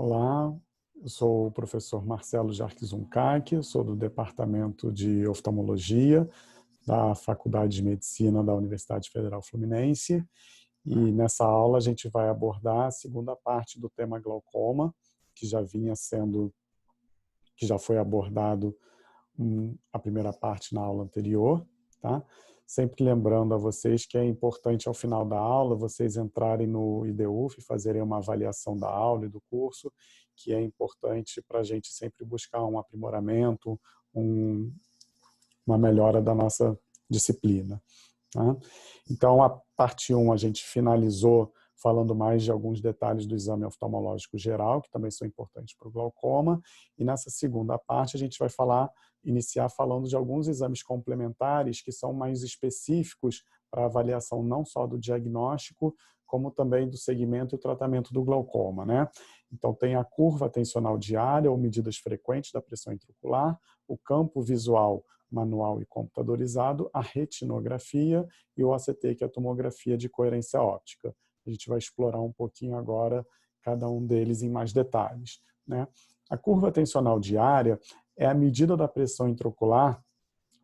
Olá, eu sou o professor Marcelo Jarques Uncac, sou do Departamento de Oftalmologia da Faculdade de Medicina da Universidade Federal Fluminense e nessa aula a gente vai abordar a segunda parte do tema glaucoma, que que já foi abordado a primeira parte na aula anterior, tá? Sempre lembrando a vocês que é importante ao final da aula vocês entrarem no IDUF e fazerem uma avaliação da aula e do curso, que é importante para a gente sempre buscar um aprimoramento, uma melhora da nossa disciplina. Tá? Então, a parte 1 a gente finalizou falando mais de alguns detalhes do exame oftalmológico geral, que também são importantes para o glaucoma, e nessa segunda parte a gente vai iniciar falando de alguns exames complementares que são mais específicos para avaliação não só do diagnóstico, como também do segmento e tratamento do glaucoma, né? Então, tem a curva atencional diária, ou medidas frequentes da pressão intraocular, o campo visual manual e computadorizado, a retinografia e o ACT, que é a tomografia de coerência óptica. A gente vai explorar um pouquinho agora cada um deles em mais detalhes, né? A curva atencional diária é a medida da pressão intraocular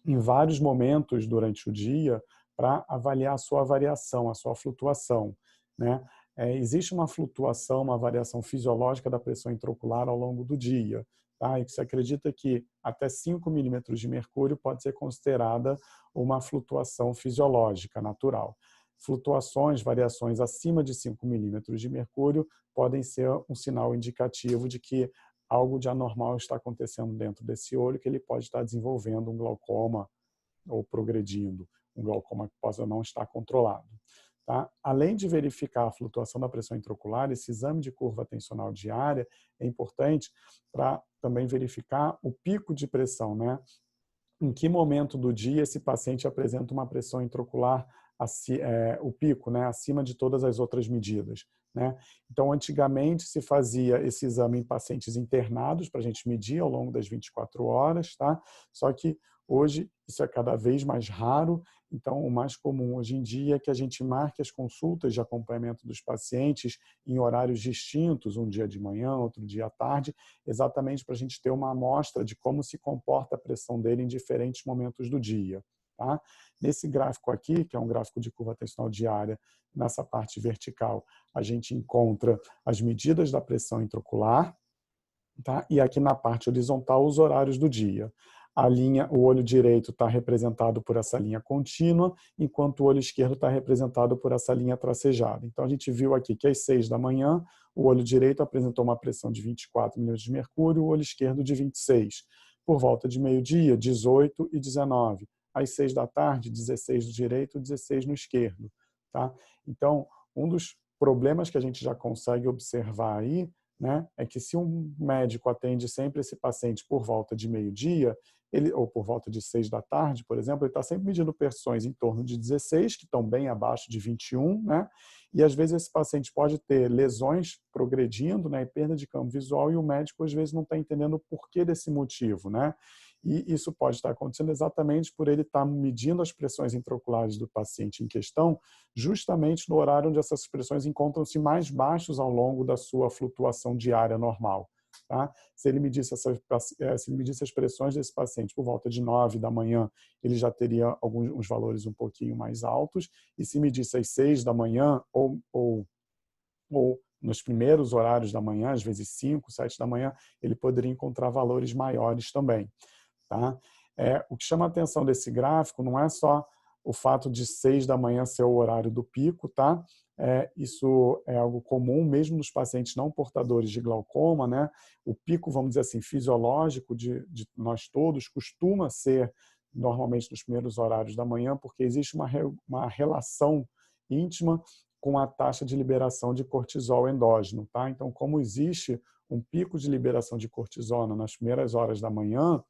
em vários momentos durante o dia para avaliar a sua variação, a sua flutuação, né? Existe uma flutuação, uma variação fisiológica da pressão intraocular ao longo do dia, tá? E se acredita que até 5 milímetros de mercúrio pode ser considerada uma flutuação fisiológica natural. Flutuações, variações acima de 5 milímetros de mercúrio podem ser um sinal indicativo de que algo de anormal está acontecendo dentro desse olho, que ele pode estar desenvolvendo um glaucoma ou progredindo, um glaucoma que possa não estar controlado. Tá? Além de verificar a flutuação da pressão intraocular, esse exame de curva atencional diária é importante para também verificar o pico de pressão, né? Em que momento do dia esse paciente apresenta uma pressão intraocular, o pico, né, acima de todas as outras medidas, né? Então, antigamente se fazia esse exame em pacientes internados para a gente medir ao longo das 24 horas, tá? Só que hoje isso é cada vez mais raro, então o mais comum hoje em dia é que a gente marque as consultas de acompanhamento dos pacientes em horários distintos, um dia de manhã, outro dia à tarde, exatamente para a gente ter uma amostra de como se comporta a pressão dele em diferentes momentos do dia. Tá? Nesse gráfico aqui, que é um gráfico de curva atencional diária, nessa parte vertical, a gente encontra as medidas da pressão intraocular, tá? E aqui na parte horizontal, os horários do dia. O olho direito está representado por essa linha contínua, enquanto o olho esquerdo está representado por essa linha tracejada. Então, a gente viu aqui que às 6 da manhã, o olho direito apresentou uma pressão de 24 milímetros de mercúrio, o olho esquerdo de 26. Por volta de meio-dia, 18 e 19. Às 6 da tarde, 16 no direito, 16 no esquerdo. Tá? Então, um dos problemas que a gente já consegue observar aí, né, é que se um médico atende sempre esse paciente por volta de meio-dia, ou por volta de 6 da tarde, por exemplo, ele está sempre medindo pressões em torno de 16, que estão bem abaixo de 21, né? E às vezes esse paciente pode ter lesões progredindo, né, e perda de campo visual, e o médico às vezes não está entendendo o porquê desse motivo, né? E isso pode estar acontecendo exatamente por ele estar medindo as pressões intraoculares do paciente em questão, justamente no horário onde essas pressões encontram-se mais baixos ao longo da sua flutuação diária normal. Tá? Se ele medisse as pressões desse paciente por volta de 9 da manhã, ele já teria alguns valores um pouquinho mais altos, e se medisse às 6 da manhã ou nos primeiros horários da manhã, às vezes 5, 7 da manhã, ele poderia encontrar valores maiores também. Tá? O que chama a atenção desse gráfico não é só o fato de 6 da manhã ser o horário do pico, tá? Isso é algo comum, mesmo nos pacientes não portadores de glaucoma, né? O pico, vamos dizer assim, fisiológico de nós todos costuma ser normalmente nos primeiros horários da manhã, porque existe uma relação íntima com a taxa de liberação de cortisol endógeno, tá? Então, como existe um pico de liberação de cortisona nas primeiras horas da manhã,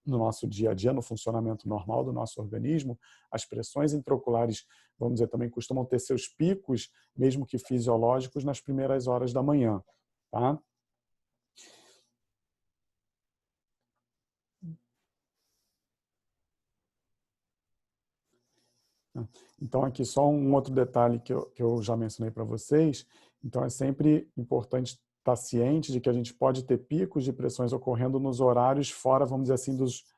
no nosso dia a dia, no funcionamento normal do nosso organismo, as pressões intraoculares, vamos dizer, também costumam ter seus picos, mesmo que fisiológicos, nas primeiras horas da manhã. Tá? Então, aqui só um outro detalhe que eu já mencionei para vocês. Então, é sempre importante está ciente de que a gente pode ter picos de pressões ocorrendo nos horários fora, vamos dizer assim,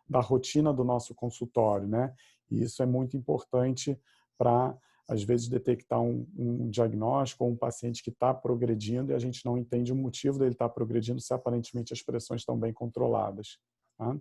da rotina do nosso consultório, né? E isso é muito importante para, às vezes, detectar um diagnóstico ou um paciente que está progredindo e a gente não entende o motivo dele estar progredindo se aparentemente as pressões estão bem controladas. Tá?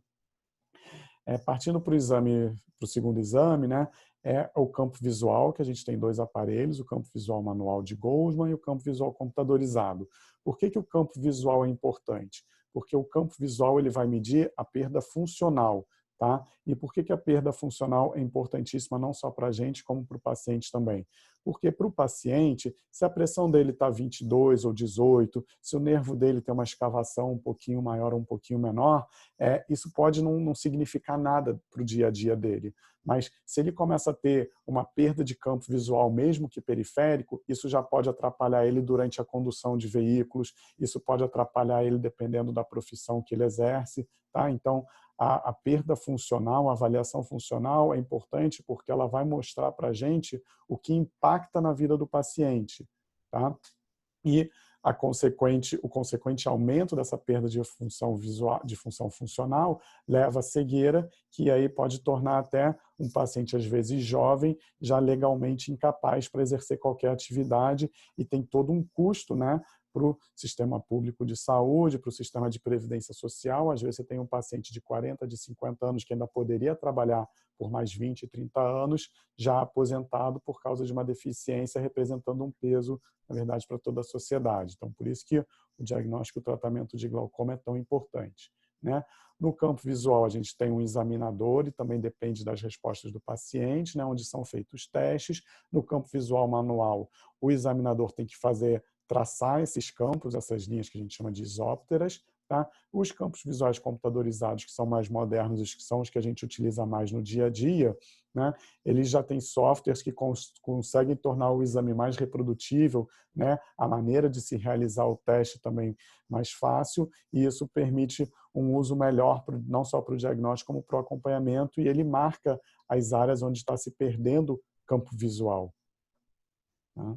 Partindo para o segundo exame, né, é o campo visual, que a gente tem 2 aparelhos, o campo visual manual de Goldman e o campo visual computadorizado. Por que o campo visual é importante? Porque o campo visual ele vai medir a perda funcional. Tá? E por que a perda funcional é importantíssima não só para a gente, como para o paciente também? Porque para o paciente, se a pressão dele está 22 ou 18, se o nervo dele tem uma escavação um pouquinho maior ou um pouquinho menor, isso pode não significar nada para o dia a dia dele. Mas se ele começa a ter uma perda de campo visual, mesmo que periférico, isso já pode atrapalhar ele durante a condução de veículos, isso pode atrapalhar ele dependendo da profissão que ele exerce. Tá? Então, a perda funcional, a avaliação funcional é importante porque ela vai mostrar para a gente o que impacta na vida do paciente. Tá? E o consequente aumento dessa perda de função visual, de função funcional, leva à cegueira, que aí pode tornar até um paciente, às vezes jovem, já legalmente incapaz para exercer qualquer atividade e tem todo um custo, né, para o sistema público de saúde, para o sistema de previdência social. Às vezes você tem um paciente de 40, de 50 anos que ainda poderia trabalhar por mais 20, 30 anos, já aposentado por causa de uma deficiência, representando um peso, na verdade, para toda a sociedade. Então, por isso que o diagnóstico e o tratamento de glaucoma é tão importante. Né? No campo visual, a gente tem um examinador e também depende das respostas do paciente, né, onde são feitos testes. No campo visual manual, o examinador tem que traçar esses campos, essas linhas que a gente chama de isópteras. Tá? Os campos visuais computadorizados, que são mais modernos, que são os que a gente utiliza mais no dia a dia, né? Eles já têm softwares que conseguem tornar o exame mais reprodutível, né? A maneira de se realizar o teste também mais fácil, e isso permite um uso melhor, não só para o diagnóstico, como para o acompanhamento, e ele marca as áreas onde está se perdendo campo visual. Tá?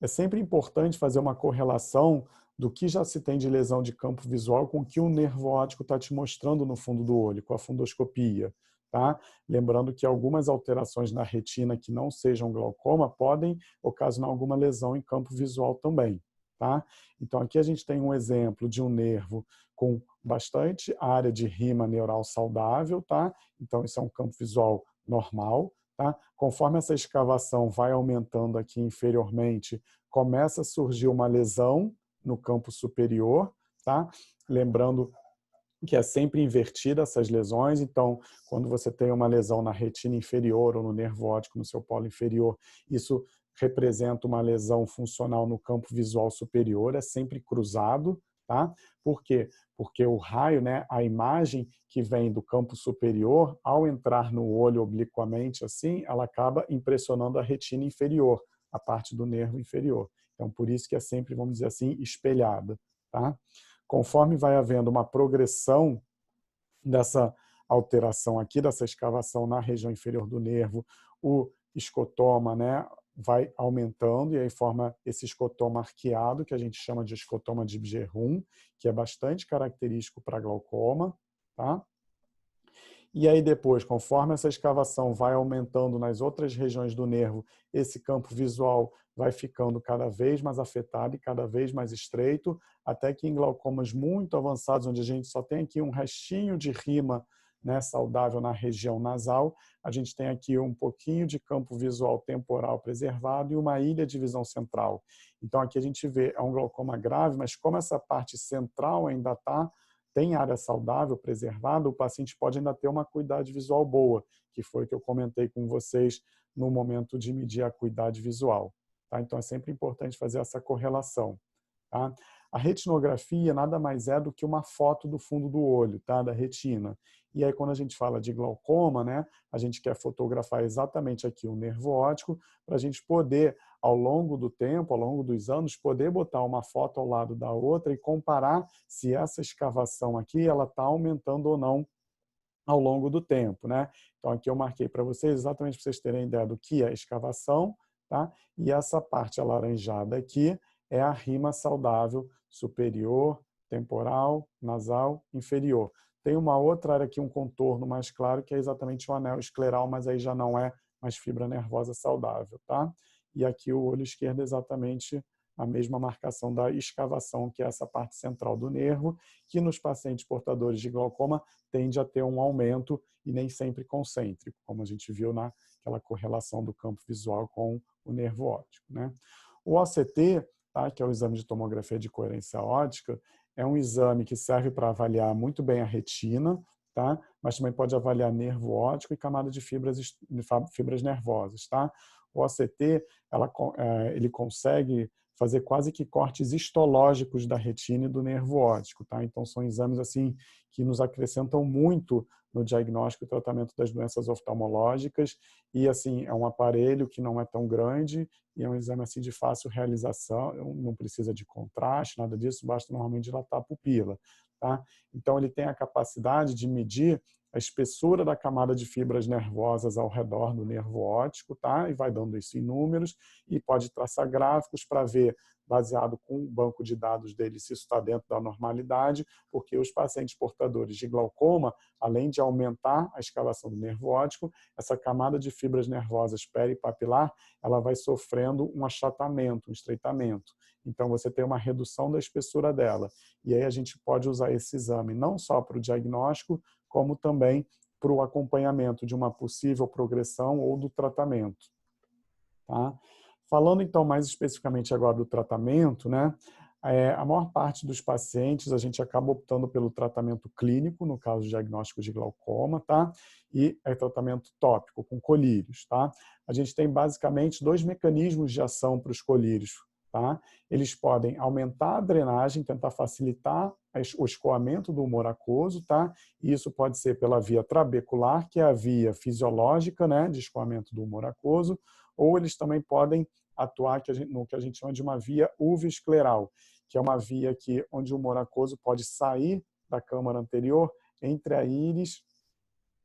É sempre importante fazer uma correlação do que já se tem de lesão de campo visual com o que o nervo óptico está te mostrando no fundo do olho, com a fundoscopia. Tá? Lembrando que algumas alterações na retina que não sejam glaucoma podem ocasionar alguma lesão em campo visual também. Tá? Então, aqui a gente tem um exemplo de um nervo com bastante área de rima neural saudável. Tá? Então, isso é um campo visual normal. Tá? Conforme essa escavação vai aumentando aqui inferiormente, começa a surgir uma lesão no campo superior, tá? Lembrando que é sempre invertida essas lesões, então, quando você tem uma lesão na retina inferior ou no nervo óptico no seu polo inferior, isso representa uma lesão funcional no campo visual superior, é sempre cruzado, tá? Por quê? Porque o raio, né, a imagem que vem do campo superior, ao entrar no olho obliquamente assim, ela acaba impressionando a retina inferior, a parte do nervo inferior. Então, por isso que é sempre, vamos dizer assim, espelhada, tá? Conforme vai havendo uma progressão dessa alteração aqui, dessa escavação na região inferior do nervo, o escotoma, né, vai aumentando e aí forma esse escotoma arqueado, que a gente chama de escotoma de Bjerrum, que é bastante característico para glaucoma. Tá? E aí depois, conforme essa escavação vai aumentando nas outras regiões do nervo, esse campo visual vai ficando cada vez mais afetado e cada vez mais estreito, até que em glaucomas muito avançados, onde a gente só tem aqui um restinho de rima, né, saudável na região nasal, a gente tem aqui um pouquinho de campo visual temporal preservado e uma ilha de visão central. Então aqui a gente vê, é um glaucoma grave, mas como essa parte central ainda tem área saudável, preservada, o paciente pode ainda ter uma acuidade visual boa, que foi o que eu comentei com vocês no momento de medir a acuidade visual. Tá? Então, é sempre importante fazer essa correlação. Tá? A retinografia nada mais é do que uma foto do fundo do olho, tá? Da retina. E aí, quando a gente fala de glaucoma, né, a gente quer fotografar exatamente aqui o nervo óptico para a gente poder, ao longo do tempo, ao longo dos anos, poder botar uma foto ao lado da outra e comparar se essa escavação aqui ela está aumentando ou não ao longo do tempo. Né? Então, aqui eu marquei para vocês, exatamente para vocês terem ideia do que é escavação, tá? E essa parte alaranjada aqui é a rima saudável superior, temporal, nasal, inferior. Tem uma outra área aqui, um contorno mais claro, que é exatamente o anel escleral, mas aí já não é mais fibra nervosa saudável, tá? E aqui o olho esquerdo é exatamente a mesma marcação da escavação, que é essa parte central do nervo, que nos pacientes portadores de glaucoma tende a ter um aumento e nem sempre concêntrico, como a gente viu naquela correlação do campo visual com o nervo óptico, né? O OCT, tá, que é o exame de tomografia de coerência óptica, é um exame que serve para avaliar muito bem a retina, tá? Mas também pode avaliar nervo óptico e camada de fibras nervosas, tá? O OCT, ele consegue fazer quase que cortes histológicos da retina e do nervo óptico, tá? Então são exames assim que nos acrescentam muito no diagnóstico e tratamento das doenças oftalmológicas e assim é um aparelho que não é tão grande e é um exame assim de fácil realização, não precisa de contraste, nada disso, basta normalmente dilatar a pupila, tá? Então ele tem a capacidade de medir a espessura da camada de fibras nervosas ao redor do nervo óptico, tá? E vai dando isso em números e pode traçar gráficos para ver, baseado com o banco de dados dele, se isso está dentro da normalidade, porque os pacientes portadores de glaucoma, além de aumentar a escavação do nervo óptico, essa camada de fibras nervosas peripapilar, ela vai sofrendo um achatamento, um estreitamento. Então, você tem uma redução da espessura dela. E aí a gente pode usar esse exame não só para o diagnóstico, como também para o acompanhamento de uma possível progressão ou do tratamento. Tá? Falando então mais especificamente agora do tratamento, né? A maior parte dos pacientes a gente acaba optando pelo tratamento clínico, no caso de diagnóstico de glaucoma, tá? E é tratamento tópico, com colírios, tá? A gente tem basicamente dois mecanismos de ação para os colírios, tá? Eles podem aumentar a drenagem, tentar facilitar o escoamento do humor aquoso, tá? E isso pode ser pela via trabecular, que é a via fisiológica, né, de escoamento do humor aquoso, ou eles também podem atuar no que a gente chama de uma via uveoscleral, que é uma via onde o humor aquoso pode sair da câmara anterior entre a íris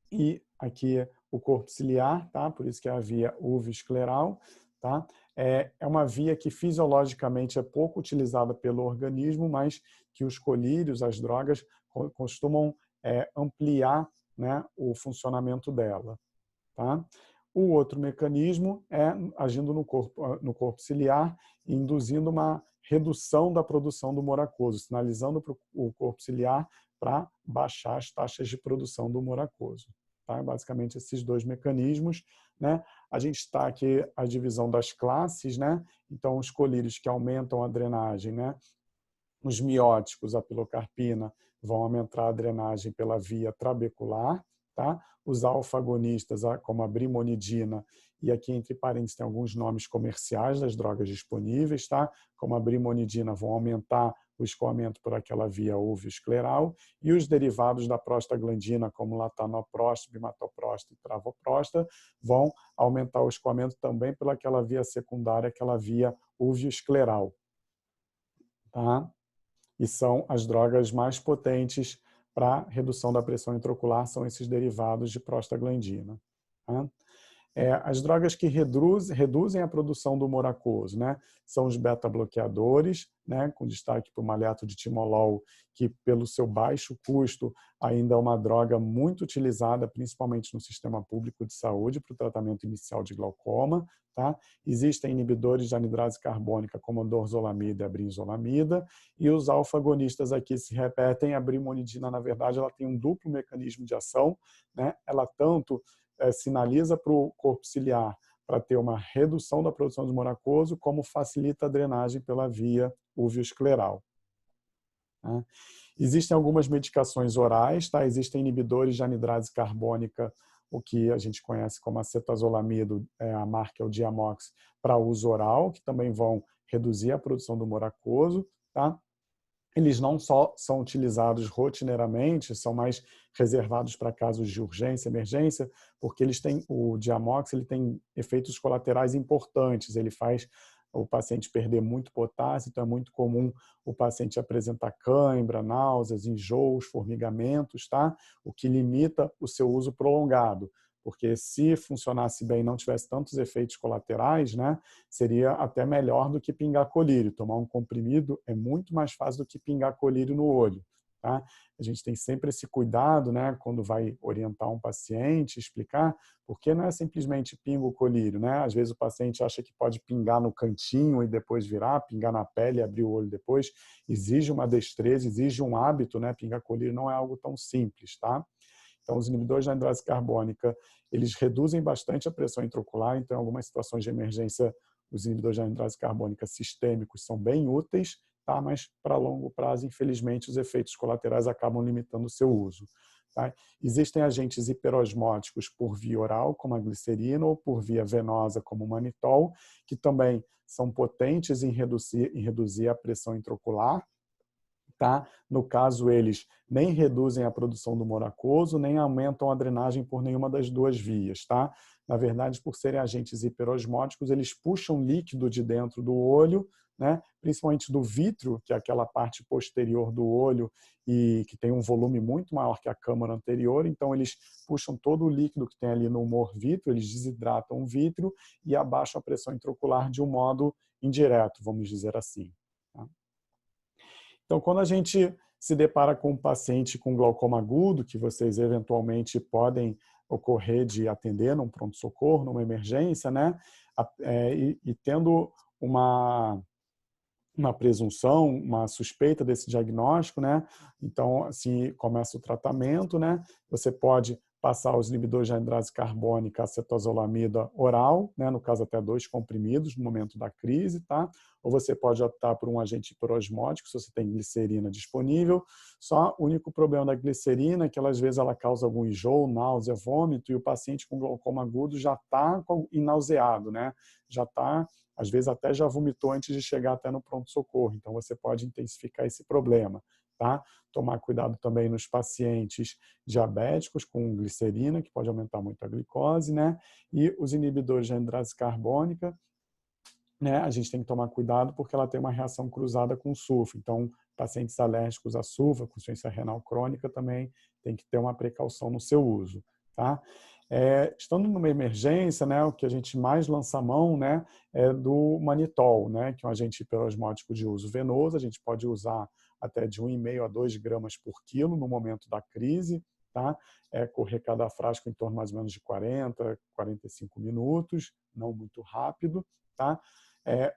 e aqui o corpo ciliar, tá? Por isso que é a via uveoscleral, tá? É uma via que fisiologicamente é pouco utilizada pelo organismo, mas que os colírios, as drogas, costumam ampliar, né, o funcionamento dela, tá? O outro mecanismo é agindo no corpo ciliar, induzindo uma redução da produção do humor aquoso, sinalizando para o corpo ciliar para baixar as taxas de produção do humor aquoso. Tá? Basicamente, esses dois mecanismos. Né? A gente está aqui a divisão das classes, né? Então, os colírios que aumentam a drenagem, né? Os mióticos, a pilocarpina, vão aumentar a drenagem pela via trabecular, tá? Os alfa-agonistas, como a brimonidina, e aqui entre parênteses tem alguns nomes comerciais das drogas disponíveis, tá? Como a brimonidina, vão aumentar o escoamento por aquela via uveoscleral, e os derivados da prostaglandina, como latanoprosta, bimatoprosta e travoprosta, vão aumentar o escoamento também pelaquela via secundária, aquela via uveoscleral, tá? E são as drogas mais potentes para redução da pressão intraocular, são esses derivados de prostaglandina. Tá? As drogas que reduzem a produção do humor aquoso, né, são os beta-bloqueadores, né, com destaque para o maleato de timolol, que pelo seu baixo custo ainda é uma droga muito utilizada, principalmente no sistema público de saúde, para o tratamento inicial de glaucoma. Tá? Existem inibidores de anidrase carbônica, como a dorzolamida e a brinzolamida, e os alfa-agonistas aqui se repetem. A brimonidina, na verdade, ela tem um duplo mecanismo de ação, né? Ela tanto sinaliza para o corpo ciliar para ter uma redução da produção de humor aquoso, como facilita a drenagem pela via uveoscleral. Tá? Existem algumas medicações orais, tá? Existem inibidores de anidrase carbônica, o que a gente conhece como acetazolamida, a marca é o Diamox, para uso oral, que também vão reduzir a produção do humor aquoso, tá? Eles não só são utilizados rotineiramente, são mais reservados para casos de urgência, emergência, porque o Diamox ele tem efeitos colaterais importantes. Ele faz o paciente perder muito potássio, então é muito comum o paciente apresentar cãibra, náuseas, enjoos, formigamentos, tá? O que limita o seu uso prolongado. porque se funcionasse bem e não tivesse tantos efeitos colaterais, né, seria até melhor do que pingar colírio. Tomar um comprimido é muito mais fácil do que pingar colírio no olho. Tá? A gente tem sempre esse cuidado, né, quando vai orientar um paciente, explicar, porque não é simplesmente pinga o colírio, né? Às vezes o paciente acha que pode pingar no cantinho e depois virar, pingar na pele e abrir o olho depois. Exige uma destreza, exige um hábito, né? Pingar colírio não é algo tão simples, tá? Então, os inibidores da anidrose carbônica, eles reduzem bastante a pressão intraocular, então, em algumas situações de emergência, os inibidores da anidrose carbônica sistêmicos são bem úteis, tá? Mas, para longo prazo, infelizmente, os efeitos colaterais acabam limitando o seu uso. Tá? Existem agentes hiperosmóticos por via oral, como a glicerina, ou por via venosa, como o manitol, que também são potentes em reduzir a pressão intraocular. Tá? No caso, eles nem reduzem a produção do humor aquoso, nem aumentam a drenagem por nenhuma das duas vias. Tá? Na verdade, por serem agentes hiperosmóticos, eles puxam líquido de dentro do olho, né? Principalmente do vítreo, que é aquela parte posterior do olho e que tem um volume muito maior que a câmara anterior. Então, eles puxam todo o líquido que tem ali no humor vítreo, eles desidratam o vítreo e abaixam a pressão intraocular de um modo indireto, vamos dizer assim. Tá? Então, quando a gente se depara com um paciente com glaucoma agudo, que vocês eventualmente podem ocorrer de atender num pronto-socorro, numa emergência, né? E tendo uma presunção, uma suspeita desse diagnóstico, né? Então, assim, começa o tratamento, né? Você pode passar os inibidores de anidrose carbônica, acetazolamida oral, né? No caso até 2 comprimidos no momento da crise, tá? Ou você pode optar por um agente hiperosmótico, se você tem glicerina disponível. Só o único problema da glicerina é que às vezes ela causa algum enjoo, náusea, vômito, e o paciente com glaucoma agudo já está nauseado, né? Já está, às vezes até já vomitou antes de chegar até no pronto-socorro. Então, você pode intensificar esse problema. Tá? Tomar cuidado também nos pacientes diabéticos com glicerina, que pode aumentar muito a glicose, né? E os inibidores de anidrose carbônica, né? A gente tem que tomar cuidado porque ela tem uma reação cruzada com o sulfo. Então, pacientes alérgicos a sulfo, com insuficiência renal crônica, também tem que ter uma precaução no seu uso. Tá? Estando numa emergência, né, o que a gente mais lança a mão, né, é do manitol, né, que é um agente hiperosmótico de uso venoso. A gente pode usar até de 1,5 a 2 gramas por quilo no momento da crise. Tá? Correr cada frasco em torno mais ou menos de 40, 45 minutos, não muito rápido. Tá?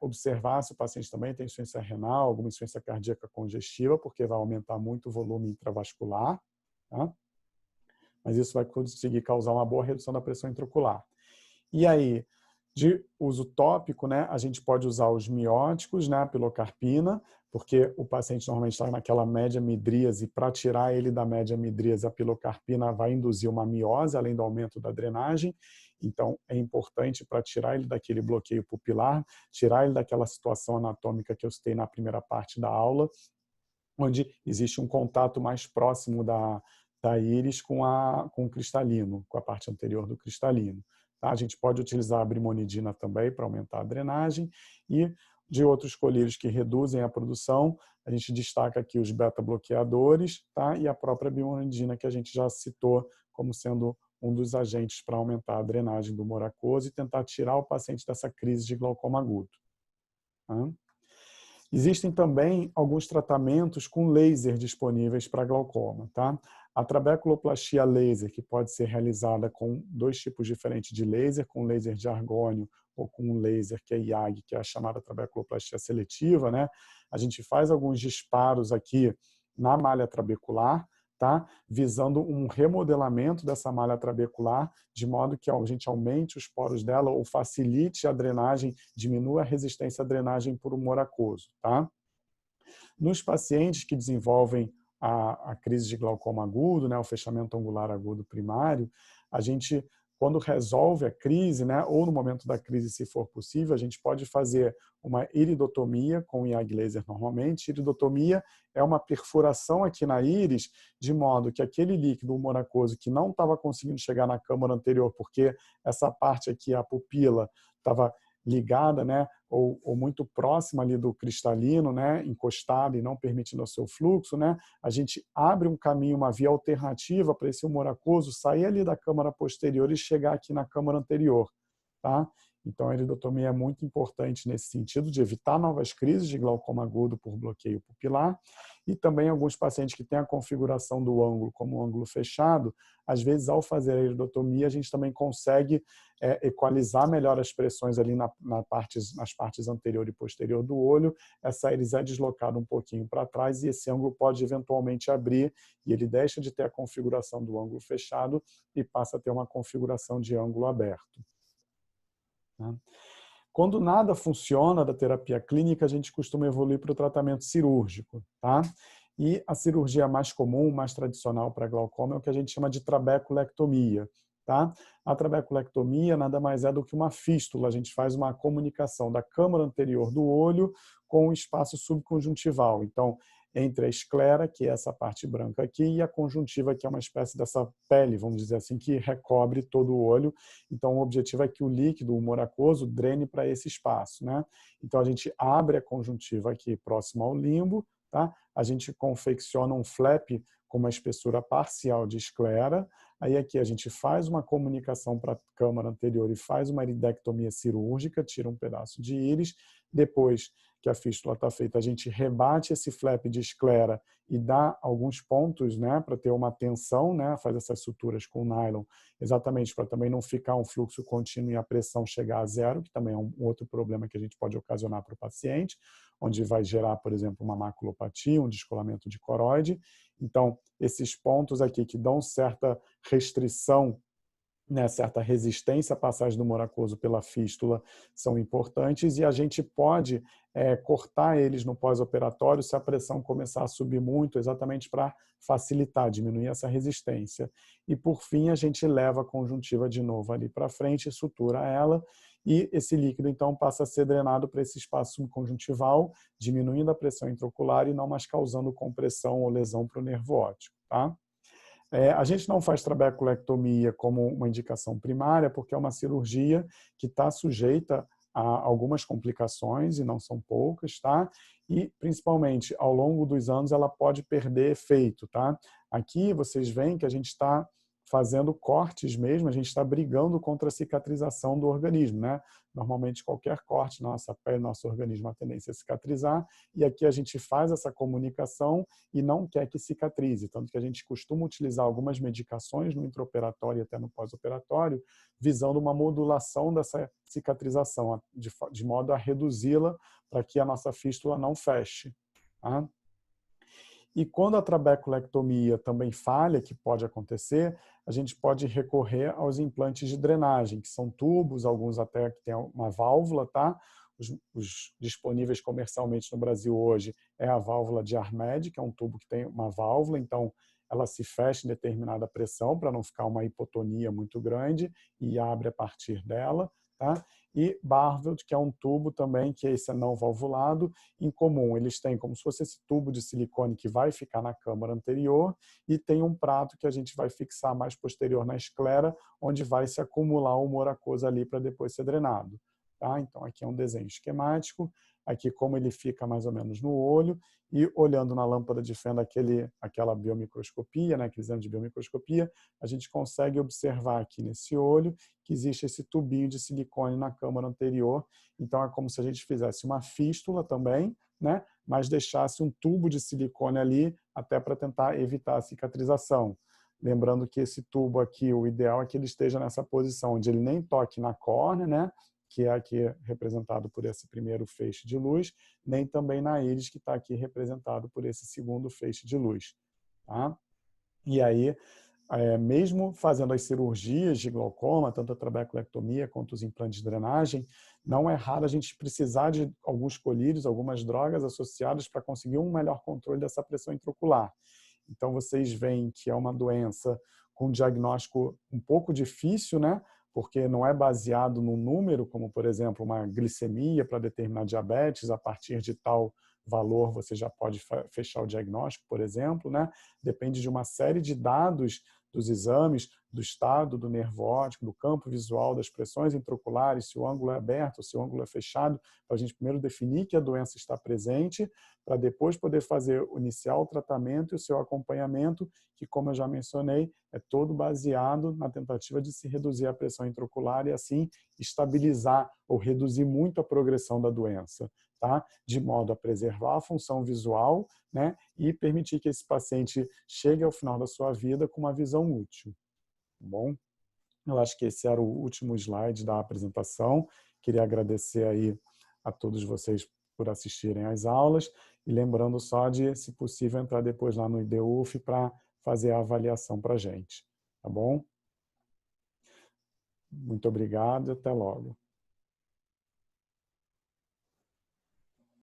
Observar se o paciente também tem insuficiência renal, alguma insuficiência cardíaca congestiva, porque vai aumentar muito o volume intravascular. Tá? Mas isso vai conseguir causar uma boa redução da pressão intraocular. E aí, de uso tópico, né, a gente pode usar os mióticos, né, a pilocarpina, porque o paciente normalmente está naquela média midríase, para tirar ele da média midríase, a pilocarpina vai induzir uma miose, além do aumento da drenagem. Então, é importante para tirar ele daquele bloqueio pupilar, tirar ele daquela situação anatômica que eu citei na primeira parte da aula, onde existe um contato mais próximo da íris com o cristalino, com a parte anterior do cristalino. Tá? A gente pode utilizar a brimonidina também para aumentar a drenagem e de outros colírios que reduzem a produção, a gente destaca aqui os beta-bloqueadores, tá? E a própria brimonidina que a gente já citou como sendo um dos agentes para aumentar a drenagem do humor aquoso e tentar tirar o paciente dessa crise de glaucoma agudo. Tá? Existem também alguns tratamentos com laser disponíveis para glaucoma. Tá? A trabeculoplastia laser, que pode ser realizada com 2 tipos diferentes de laser, com laser de argônio ou com um laser que é IAG, que é a chamada trabeculoplastia seletiva, né? A gente faz alguns disparos aqui na malha trabecular, tá? Visando um remodelamento dessa malha trabecular, de modo que a gente aumente os poros dela ou facilite a drenagem, diminua a resistência à drenagem por humor aquoso. Tá? Nos pacientes que desenvolvem a crise de glaucoma agudo, né, o fechamento angular agudo primário, a gente, quando resolve a crise, né, ou no momento da crise, se for possível, a gente pode fazer uma iridotomia com IAG laser normalmente. Iridotomia é uma perfuração aqui na íris, de modo que aquele líquido humor aquoso que não estava conseguindo chegar na câmara anterior, porque essa parte aqui, a pupila, estava ligada, né, ou muito próxima ali do cristalino, né, encostada e não permitindo o seu fluxo, né, a gente abre um caminho, uma via alternativa para esse humor aquoso sair ali da câmara posterior e chegar aqui na câmara anterior, tá? Então, a iridotomia é muito importante nesse sentido de evitar novas crises de glaucoma agudo por bloqueio pupilar, e também alguns pacientes que têm a configuração do ângulo como um ângulo fechado, às vezes, ao fazer a iridotomia, a gente também consegue equalizar melhor as pressões ali nas partes anterior e posterior do olho. Essa íris é deslocada um pouquinho para trás e esse ângulo pode eventualmente abrir e ele deixa de ter a configuração do ângulo fechado e passa a ter uma configuração de ângulo aberto. Quando nada funciona da terapia clínica, a gente costuma evoluir para o tratamento cirúrgico, tá? E a cirurgia mais comum, mais tradicional para glaucoma é o que a gente chama de trabeculectomia, tá? A trabeculectomia nada mais é do que uma fístula, a gente faz uma comunicação da câmara anterior do olho com o espaço subconjuntival. Então, entre a esclera, que é essa parte branca aqui, e a conjuntiva, que é uma espécie dessa pele, vamos dizer assim, que recobre todo o olho. Então, o objetivo é que o líquido, o humor aquoso, drene para esse espaço, né? Então, a gente abre a conjuntiva aqui próximo ao limbo, tá? A gente confecciona um flap com uma espessura parcial de esclera. Aí aqui a gente faz uma comunicação para a câmara anterior e faz uma iridectomia cirúrgica, tira um pedaço de íris. Depois que a fístula está feita, a gente rebate esse flap de esclera e dá alguns pontos, né, para ter uma tensão, né, faz essas suturas com nylon, exatamente para também não ficar um fluxo contínuo e a pressão chegar a zero, que também é um outro problema que a gente pode ocasionar para o paciente, onde vai gerar, por exemplo, uma maculopatia, um descolamento de coroide. Então, esses pontos aqui que dão certa restrição, né, certa resistência à passagem do humor aquoso pela fístula são importantes e a gente pode cortar eles no pós-operatório se a pressão começar a subir muito, exatamente para facilitar, diminuir essa resistência. E, por fim, a gente leva a conjuntiva de novo ali para frente, sutura ela e esse líquido, então, passa a ser drenado para esse espaço subconjuntival, diminuindo a pressão intraocular e não mais causando compressão ou lesão para o nervo óptico, tá? A gente não faz trabeculectomia como uma indicação primária, porque é uma cirurgia que está sujeita a algumas complicações, e não são poucas, tá? E, principalmente, ao longo dos anos, ela pode perder efeito, tá? Aqui, vocês veem que a gente está fazendo cortes mesmo, a gente está brigando contra a cicatrização do organismo, né? Normalmente, qualquer corte na nossa pele, nosso organismo, a tendência é cicatrizar, e aqui a gente faz essa comunicação e não quer que cicatrize, tanto que a gente costuma utilizar algumas medicações no intraoperatório e até no pós-operatório, visando uma modulação dessa cicatrização, de modo a reduzi-la para que a nossa fístula não feche, tá? E quando a trabeculectomia também falha, que pode acontecer, a gente pode recorrer aos implantes de drenagem, que são tubos, alguns até que têm uma válvula, tá? Os disponíveis comercialmente no Brasil hoje é a válvula de Armed, que é um tubo que tem uma válvula, então ela se fecha em determinada pressão para não ficar uma hipotonia muito grande e abre a partir dela, tá? E Barveld, que é um tubo também, que esse é não valvulado, em comum. Eles têm como se fosse esse tubo de silicone que vai ficar na câmara anterior e tem um prato que a gente vai fixar mais posterior na esclera, onde vai se acumular o humor aquoso ali para depois ser drenado. Tá? Então, aqui é um desenho esquemático, aqui como ele fica mais ou menos no olho, e olhando na lâmpada de fenda aquela biomicroscopia, né, aquele exame de biomicroscopia, a gente consegue observar aqui nesse olho que existe esse tubinho de silicone na câmara anterior. Então, é como se a gente fizesse uma fístula também, né, mas deixasse um tubo de silicone ali até para tentar evitar a cicatrização. Lembrando que esse tubo aqui, o ideal é que ele esteja nessa posição, onde ele nem toque na córnea, né, que é aqui representado por esse primeiro feixe de luz, nem também na íris, que está aqui representado por esse segundo feixe de luz. Tá? E aí, mesmo fazendo as cirurgias de glaucoma, tanto a trabeculectomia quanto os implantes de drenagem, não é raro a gente precisar de alguns colírios, algumas drogas associadas para conseguir um melhor controle dessa pressão intraocular. Então, vocês veem que é uma doença com diagnóstico um pouco difícil, né? Porque não é baseado no número, como, por exemplo, uma glicemia para determinar diabetes, a partir de tal valor você já pode fechar o diagnóstico, por exemplo, né? Depende de uma série de dados dos exames, do estado do nervo óptico, do campo visual, das pressões intraoculares, se o ângulo é aberto, se o ângulo é fechado, para a gente primeiro definir que a doença está presente, para depois poder iniciar o tratamento e o seu acompanhamento, que, como eu já mencionei, é todo baseado na tentativa de se reduzir a pressão intraocular e, assim, estabilizar ou reduzir muito a progressão da doença, tá? De modo a preservar a função visual, né? E permitir que esse paciente chegue ao final da sua vida com uma visão útil, tá bom? Eu acho que esse era o último slide da apresentação. Queria agradecer aí a todos vocês por assistirem às aulas e lembrando só de, se possível, entrar depois lá no IDUF para fazer a avaliação para a gente, tá bom? Muito obrigado e até logo.